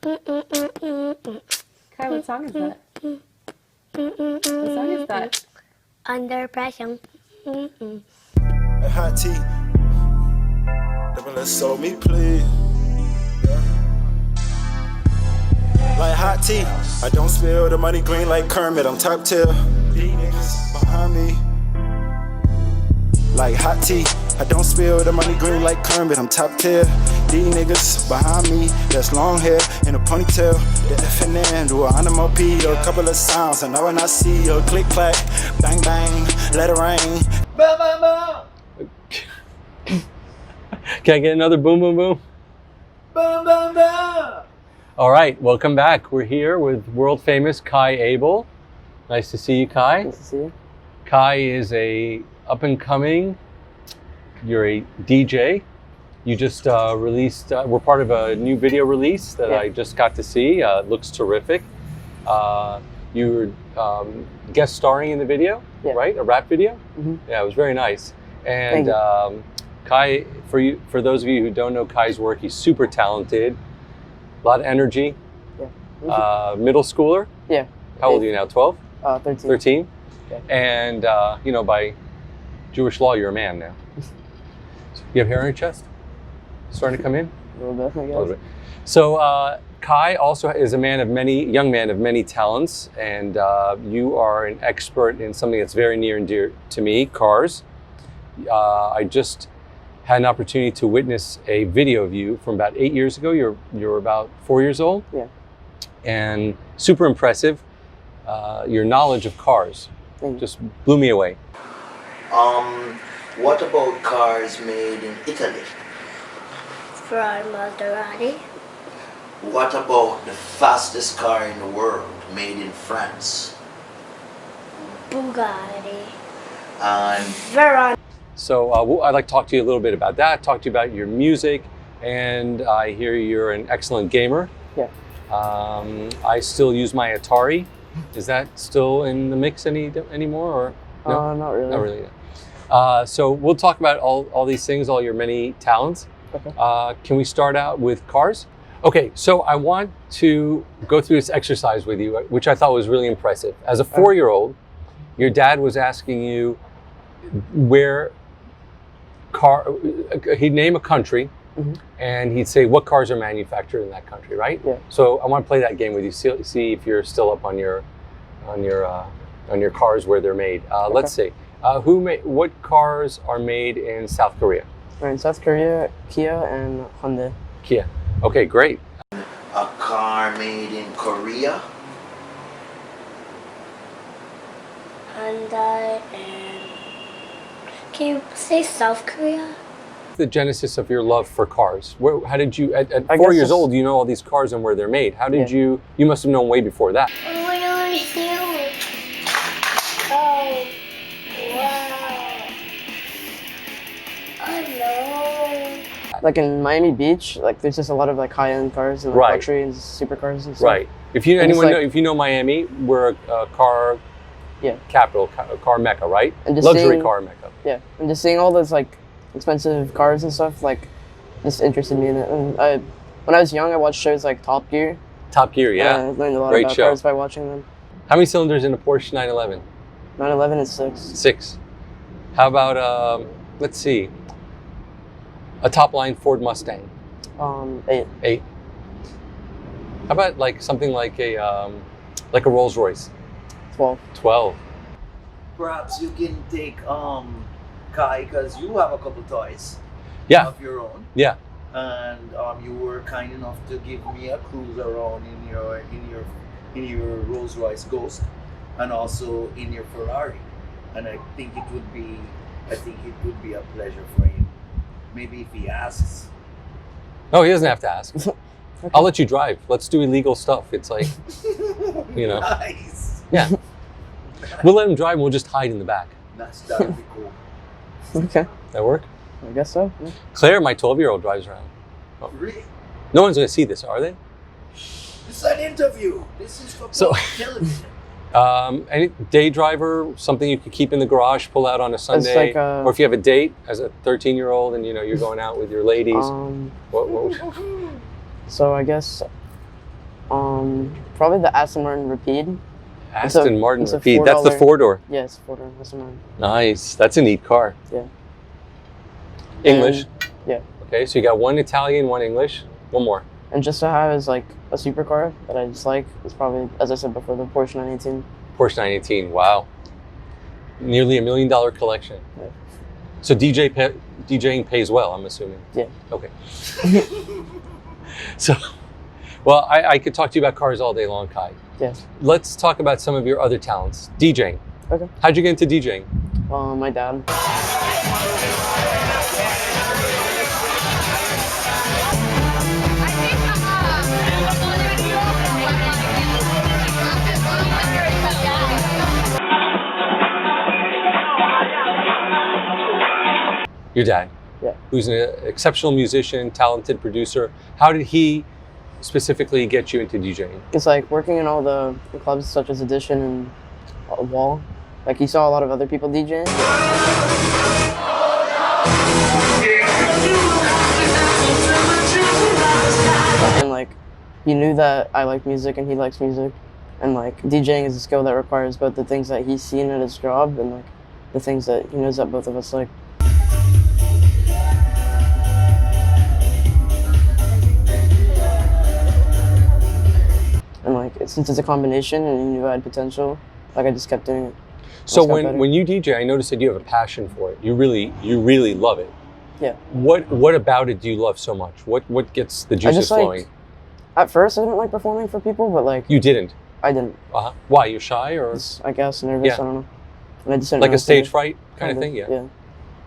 Kai, what song is that? What song is that? Under pressure. A hot tea. Never let soul me, please. Like hot tea. I don't spill the money green like Kermit. I'm top tier. These niggas behind me. Like hot tea. I don't spill the money green like Kermit. I'm top tier. These niggas behind me. That's long hair and a ponytail. The FNN do an onomatopoeia, a couple of sounds. And now when I see a click clack, bang bang, let it rain. Bam, bam, bam. Can I get another boom, boom, boom? Bam, bam, bam. All right, welcome back. We're here with world famous Kai Abel. Nice to see you, Kai. Nice to see you. Kai is a up and coming. You're a DJ. You just released. We're part of a new video release that I just got to see. It looks terrific. You were guest starring in the video, right? A rap video. Mm-hmm. Yeah, it was very nice. And Kai, for those of you who don't know Kai's work, he's super talented. A lot of energy. Yeah. Middle schooler. Yeah. How old are you now? 12? 13. 13. Yeah. And you know, by Jewish law, you're a man now. You have hair on your chest? Starting to come in? A little bit, I guess. A little bit. So Kai also is a young man of many talents, and you are an expert in something that's very near and dear to me, cars. I just had an opportunity to witness a video of you from about 8 years ago. You're about 4 years old. Yeah. And super impressive. Your knowledge of cars just blew me away. What about cars made in Italy? Ferrari Maserati. What about the fastest car in the world made in France? Bugatti. And Veron. So I'd like to talk to you a little bit about that, talk to you about your music, and I hear you're an excellent gamer. Yeah. I still use my Atari. Is that still in the mix anymore? Or no? Not really. Not really. No. So we'll talk about all these things, all your many talents. Okay. Can we start out with cars? Okay, so I want to go through this exercise with you, which I thought was really impressive. As a 4-year-old, your dad was asking you he'd name a country, and he'd say what cars are manufactured in that country, right? Yeah. So I want to play that game with you, see if you're still up on your cars where they're made. Let's see. What cars are made in South Korea? We're in South Korea, Kia and Hyundai. Kia. Okay, great. a car made in Korea. Hyundai and... Can you say South Korea? The genesis of your love for cars. How did you, at I 4 guess years old, you know all these cars and where they're made. How did you must have known way before that. Oh my God, oh, wow. I know. Like in Miami Beach, like there's just a lot of like high-end cars and like luxury and supercars and stuff. Right. If you if you know Miami, we're a car capital, car mecca, right? And just luxury car mecca. Yeah, and just seeing all those like expensive cars and stuff, like, just interested me in it. And when I was young, I watched shows like Top Gear. Top Gear, yeah. I learned a lot Great about show. cars by watching them. How many cylinders in a Porsche 911? 911 is 6. 6. How about let's see, a top line Ford Mustang? 8. 8. How about like something like a Rolls Royce? 12. 12. Perhaps you can take Kai, because you have a couple toys of your own. Yeah. And you were kind enough to give me a cruise around in your Rolls Royce Ghost, and also in your Ferrari. And I think it would be a pleasure for him. Maybe if he asks. No, he doesn't have to ask. Okay. I'll let you drive. Let's do illegal stuff. It's like, you know. Nice. Yeah. We'll let him drive and we'll just hide in the back. That would be cool. Okay. That work? I guess so. Yeah. Claire, my 12-year-old, drives around. Oh. Really? No one's going to see this, are they? It's an interview. This is for television. Any day driver, something you could keep in the garage, pull out on a Sunday, like or if you have a date as a 13-year-old and you're going out with your ladies. What would you... So I guess Probably the Aston Martin Rapide. Aston Martin it's a Rapide. That's the $4. four-door. Yeah, it's a 4-door Aston Martin. Nice. That's a neat car. Yeah. English. Yeah. Okay, so you got one Italian, one English, one more. And just to have as like a supercar that I just like is probably, as I said before, the Porsche 918. Porsche 918. Wow. Nearly $1 million collection. Yeah. So DJing pays well, I'm assuming. Yeah. Okay. So, well, I could talk to you about cars all day long, Kai. Yes. Let's talk about some of your other talents. DJing. Okay. How'd you get into DJing? My dad. Your dad. Yeah. Who's an exceptional musician, talented producer. How did he specifically get you into DJing? It's like working in all the clubs such as Edition and Wall. Like he saw a lot of other people DJing. And like he knew that I like music and he likes music. And like DJing is a skill that requires both the things that he's seen at his job and like the things that he knows that both of us like. And like since it's a combination and he knew I had potential, like I just kept doing it. So when you DJ, I noticed that you have a passion for it. You really love it. Yeah. What about it do you love so much? What gets the juices flowing? Like, at first I didn't like performing for people, but like You didn't. I didn't. Why? You're shy or I guess nervous. Yeah. I don't know. And I just didn't like know a what to do. stage fright kind of thing? Yeah. Yeah.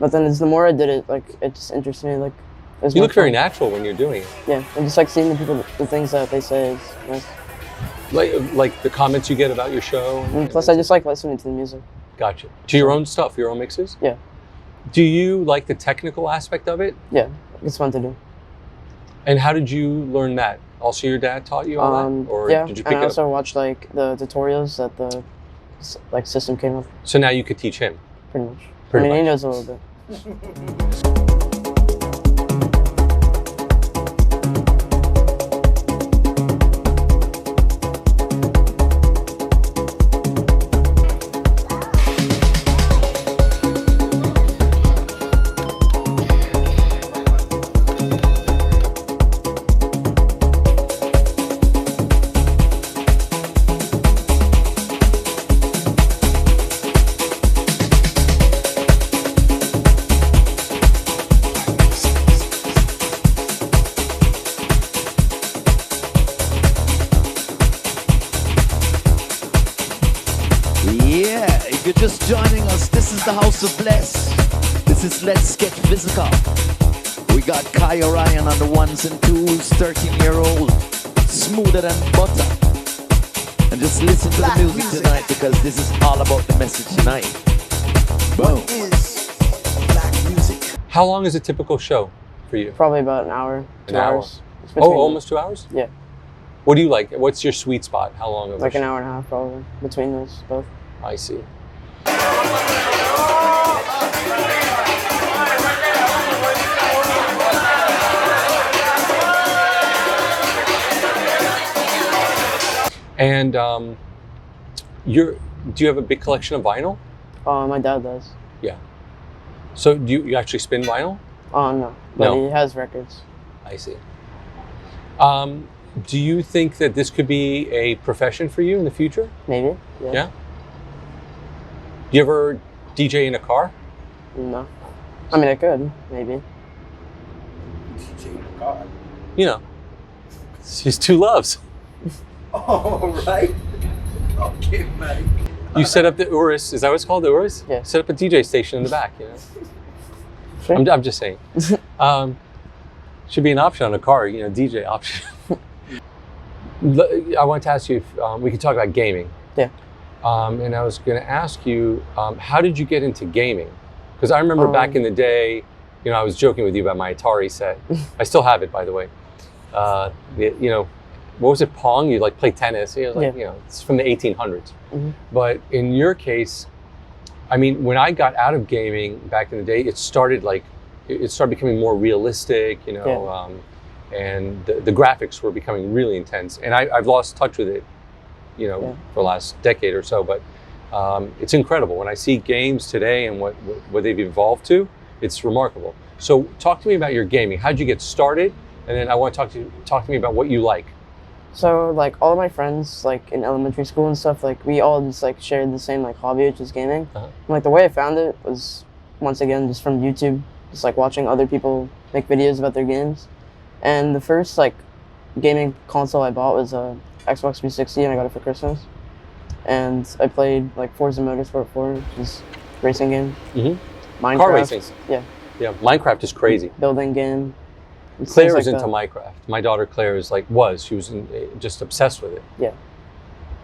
But then the more I did it, like it just interested me. Like it was You more look very fun. natural when you're doing it. Yeah, and just like seeing the people, the things that they say is nice. Like the comments you get about your show. And plus, I just like listening to the music. Gotcha. To your own stuff, your own mixes? Yeah. Do you like the technical aspect of it? Yeah, it's fun to do. And how did you learn that? Also, your dad taught you all that, or yeah, did you and pick I it also up? watched like the tutorials that the system came up. So now you could teach him. Pretty much. Pretty I mean, he much. knows a little bit. Yeah, if you're just joining us, this is the House of Bless. This is Let's Get Physical. We got Kai Orion on the ones and twos, 13-year-old, smoother than butter. And just listen to the music tonight because this is all about the message tonight. Boom. How long is a typical show for you? Probably about an hour, 2 An hour. hours. It's between- Almost 2 hours? Yeah, What do you like? What's your sweet spot? How long of like a an hour and a half probably between those both. I see. And do you have a big collection of vinyl? My dad does. Yeah. So do you actually spin vinyl? No, but No. he has records. I see. Do you think that this could be a profession for you in the future? Maybe. Yeah. Yeah? Do you ever DJ in a car? No. I mean, I could maybe. You know, it's just two loves. All right. Okay, Mike. You set up the Urus, is that what it's called, the Urus? Yeah. Set up a DJ station in the back, you know? Sure. I'm just saying. Should be an option on a car, you know, DJ option. I want to ask you if we could talk about gaming. Yeah. And I was going to ask you, how did you get into gaming? Because I remember back in the day, you know, I was joking with you about my Atari set. I still have it, by the way. You know, what was it, Pong? You like play tennis. It was like, Yeah. you know, it's from the 1800s. Mhm. But in your case, I mean, when I got out of gaming back in the day, it started becoming more realistic, you know. and the graphics were becoming really intense. And I've lost touch with it, for the last decade or so. But it's incredible when I see games today and what they've evolved to. It's remarkable. So talk to me about your gaming. How'd you get started? And then I want to talk to me about what you like. So like all of my friends like in elementary school and stuff, like we all just like shared the same like hobby, which is gaming. And, like the way I found it was once again just from YouTube, just like watching other people make videos about their games. And the first like gaming console I bought was a Xbox 360, and I got it for Christmas. And I played like Forza Motorsport 4, which is a racing game. Minecraft. Car racing. Yeah. Yeah, Minecraft is crazy. Building game. Claire is into Minecraft. My daughter Claire is she was just obsessed with it. Yeah.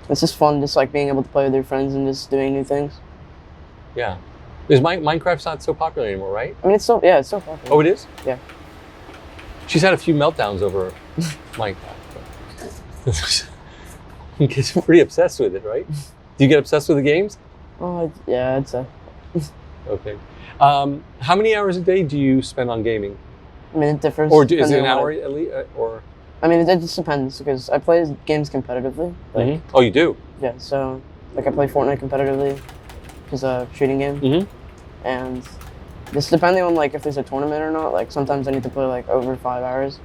It's just fun, just like being able to play with your friends and just doing new things. Yeah. Is Minecraft's not so popular anymore, right? I mean, it's so popular. Oh, it is? Yeah. She's had a few meltdowns over Minecraft. Gets pretty obsessed with it, right? Do you get obsessed with the games? Oh, yeah, I'd say. Okay. How many hours a day do you spend on gaming? I mean, it differs. Or is it an hour at least? Or? I mean, it just depends because I play games competitively. Like, Oh, you do? Yeah, so like I play Fortnite competitively, which is a shooting game. And just depending on like if there's a tournament or not, like sometimes I need to play like over 5 hours.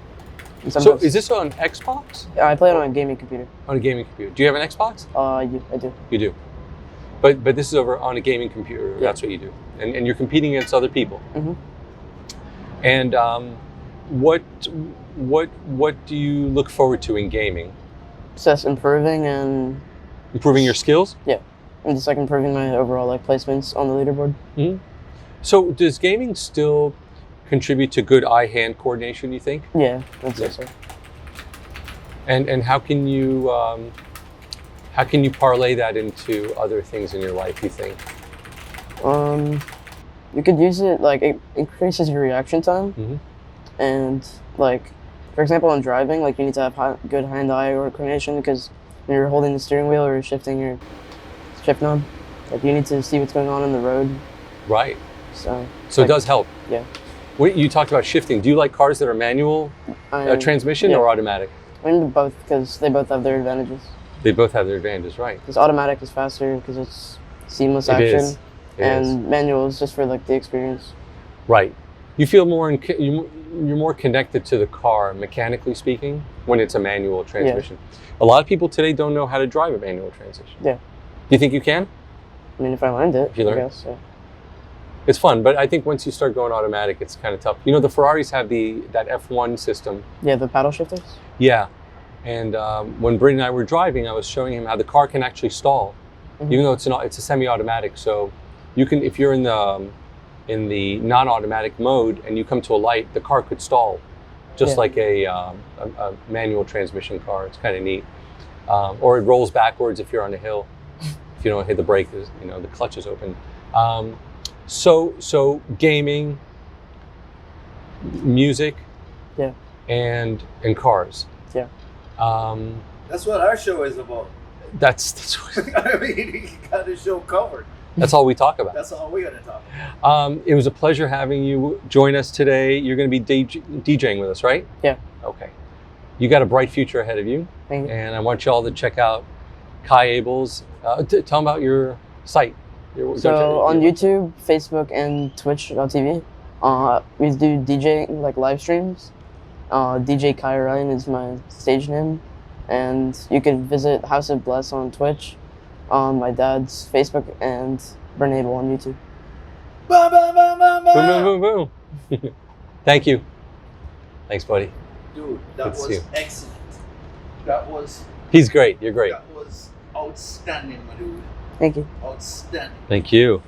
And So is this on Xbox? Yeah, I play it on a gaming computer. On a gaming computer. Do you have an Xbox? I do. You do. But this is over on a gaming computer. Yeah. That's what you do, and you're competing against other people. And what do you look forward to in gaming? Just improving and improving your skills. Yeah, and just like improving my overall like placements on the leaderboard. So does gaming still contribute to good eye-hand coordination? You think? Yeah, I'd say so. And how can you parlay that into other things in your life? You think? You could use it like it increases your reaction time, and like for example, in driving, like you need to have good hand-eye coordination because when you're holding the steering wheel or shifting your shift knob, like you need to see what's going on in the road. Right. So it does help. Yeah. You talked about shifting. Do you like cars that are manual transmission or automatic? I mean both because they both have their advantages. They both have their advantages, right? Because automatic is faster because it's seamless action, and manual is just for like the experience. Right. You feel you're more connected to the car, mechanically speaking, when it's a manual transmission. A lot of people today don't know how to drive a manual transmission. Yeah. Do you think you can? I mean, if I learned it, if you learn, I guess, yeah. It's fun, but I think once you start going automatic, it's kind of tough. You know, the Ferraris have that F1 system. Yeah, the paddle shifters. Yeah, and when Britt and I were driving, I was showing him how the car can actually stall, even though it's a semi-automatic. So you can, if you're in the non-automatic mode and you come to a light, the car could stall, just like a manual transmission car. It's kind of neat. Or it rolls backwards if you're on a hill. If you don't hit the brake, the clutch is open. So gaming, music, and cars. Yeah. That's what our show is about. That's I mean, you got the show covered. That's all we talk about. That's all we're going to talk about. It was a pleasure having you join us today. You're going to be DJing with us, right? Yeah. Okay. You got a bright future ahead of you. Thank you. And I want you all to check out Kai Abel's. Tell them about your site. So on YouTube, Facebook, and Twitch.tv, we do DJing, like live streams. DJ Kai Orion is my stage name. And you can visit House of Bless on Twitch, my dad's Facebook, and Bernable on YouTube. Boom, boom, boom, boom, boom. Boom, boom, boom, boom. Thank you. Thanks, buddy. Dude, that was excellent. That was... He's great. You're great. That was outstanding, my dude. Thank you. Outstanding. Thank you.